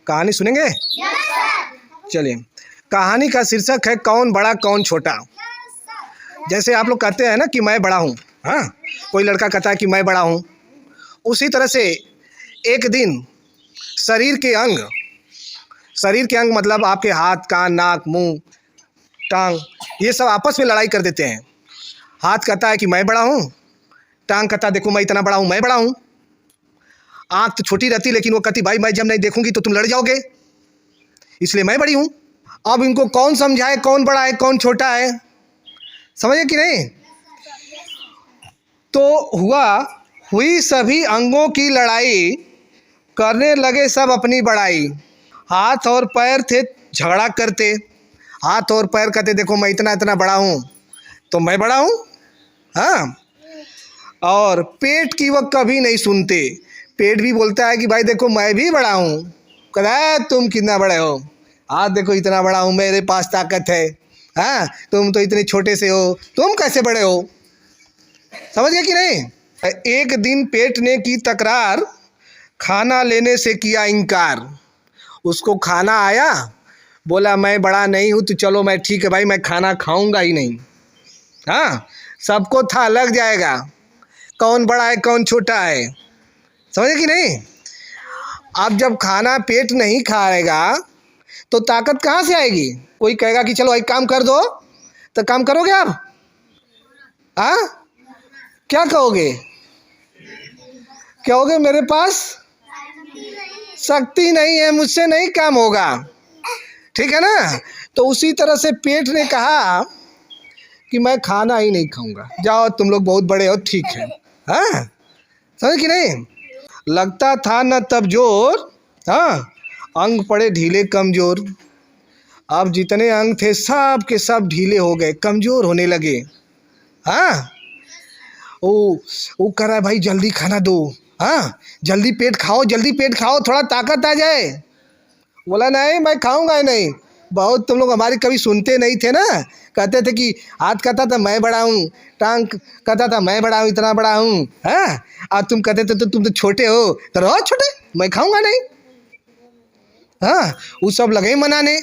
कहानी सुनेंगे? चलिए, कहानी का शीर्षक है कौन बड़ा कौन छोटा। जैसे आप लोग कहते हैं ना कि मैं बड़ा हूँ, हाँ, कोई लड़का कहता है कि मैं बड़ा हूँ, उसी तरह से एक दिन शरीर के अंग मतलब आपके हाथ, कान, नाक, मुंह, टांग, ये सब आपस में लड़ाई कर देते हैं। हाथ कहता है कि मैं बड़ा हूँ, टांग कहता है देखो मैं इतना बड़ा हूँ, मैं बड़ा हूँ। आँख तो छोटी रहती लेकिन वो कहती भाई मैं जब नहीं देखूंगी तो तुम लड़ जाओगे, इसलिए मैं बड़ी हूँ। अब इनको कौन समझाए कौन बड़ा है कौन छोटा है, समझे कि नहीं? तो हुई सभी अंगों की लड़ाई, करने लगे सब अपनी बड़ाई। हाथ और पैर थे झगड़ा करते, हाथ और पैर कहते देखो मैं इतना इतना बड़ा हूँ तो मैं बड़ा हूँ, हाँ। और पेट की वह कभी नहीं सुनते, पेट भी बोलता है कि भाई देखो मैं भी बड़ा हूँ। कहता है तुम कितना बड़े हो, हाथ देखो इतना बड़ा हूँ, मेरे पास ताकत है, हाँ, तुम तो इतने छोटे से हो, तुम कैसे बड़े हो? समझ गए कि नहीं? एक दिन पेट ने की तकरार, खाना लेने से किया इनकार। उसको खाना आया, बोला मैं बड़ा नहीं हूँ तो चलो मैं ठीक है भाई मैं खाना खाऊंगा ही नहीं, हाँ। सबको था लग जाएगा कौन बड़ा है कौन छोटा है, समझे कि नहीं? अब जब खाना पेट नहीं खाएगा तो ताकत कहाँ से आएगी? कोई कहेगा कि चलो एक काम कर दो, तो काम करोगे आप? हाँ, क्या कहोगे? कहोगे मेरे पास शक्ति नहीं है, मुझसे नहीं काम होगा, ठीक है ना? तो उसी तरह से पेट ने कहा कि मैं खाना ही नहीं खाऊंगा, जाओ तुम लोग बहुत बड़े हो, ठीक है, हाँ, समझ कि नहीं? लगता था न तब जोर, हाँ, अंग पड़े ढीले कमजोर। अब जितने अंग थे सब के सब ढीले हो गए, कमजोर होने लगे, हाँ। वो कह रहा है भाई जल्दी खाना दो, हाँ, जल्दी पेट खाओ थोड़ा ताकत आ जाए। बोला नहीं मैं खाऊंगा ही नहीं। बहुत तुम लोग हमारी कभी सुनते नहीं थे ना, कहते थे कि हाथ कहता था मैं बड़ा हूँ, टांग कहता था मैं बड़ा हूँ इतना बड़ा हूँ, हाँ, और तुम कहते थे तो तुम तो छोटे हो, तो रहो छोटे, मैं खाऊंगा नहीं, हाँ। वो सब लगे मनाने,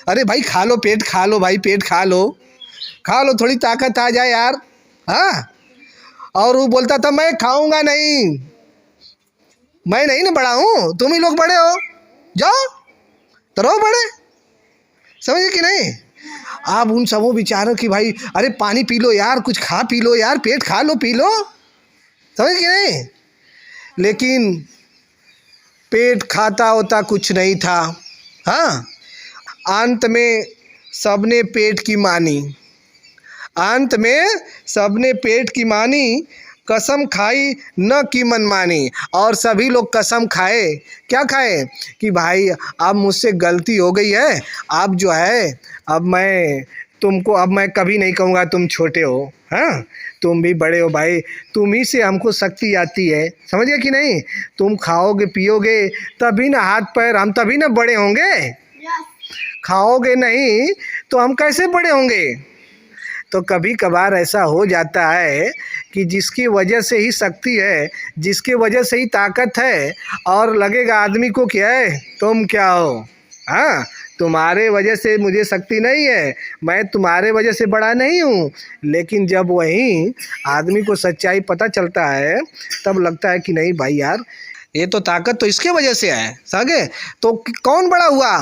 अरे भाई खा लो पेट खा लो भाई, पेट खा लो थोड़ी ताकत आ जाए यार, हाँ। और वो बोलता था मैं खाऊंगा नहीं, मैं नहीं ना बड़ा हूँ, तुम ही लोग बड़े हो, जाओ तो रहो बड़े, समझे कि नहीं? आप उन सबों विचारों की भाई अरे पानी पी लो यार, कुछ खा पी लो यार, पेट खा लो पी लो, समझे कि नहीं? लेकिन पेट खाता होता कुछ नहीं था, हाँ। अंत में सबने पेट की मानी, अंत में सबने पेट की मानी, कसम खाई न की मनमानी। और सभी लोग कसम खाए, क्या खाए? कि भाई अब मुझसे गलती हो गई है, अब जो है अब मैं कभी नहीं कहूँगा तुम छोटे हो, हाँ, तुम भी बड़े हो भाई, तुम ही से हमको शक्ति आती है, समझिए कि नहीं? तुम खाओगे पियोगे तभी ना हाथ पैर, हम तभी ना बड़े होंगे, खाओगे नहीं तो हम कैसे बड़े होंगे? तो कभी कभार ऐसा हो जाता है कि जिसकी वजह से ही शक्ति है, जिसकी वजह से ही ताकत है, और लगेगा आदमी को क्या है तुम क्या हो, हाँ, तुम्हारे वजह से मुझे शक्ति नहीं है, मैं तुम्हारे वजह से बड़ा नहीं हूँ। लेकिन जब वही आदमी को सच्चाई पता चलता है तब लगता है कि नहीं भाई यार ये तो ताकत तो इसके वजह से है, समझे? तो कौन बड़ा हुआ?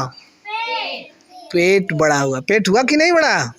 पेट बड़ा हुआ। पेट हुआ कि नहीं बड़ा?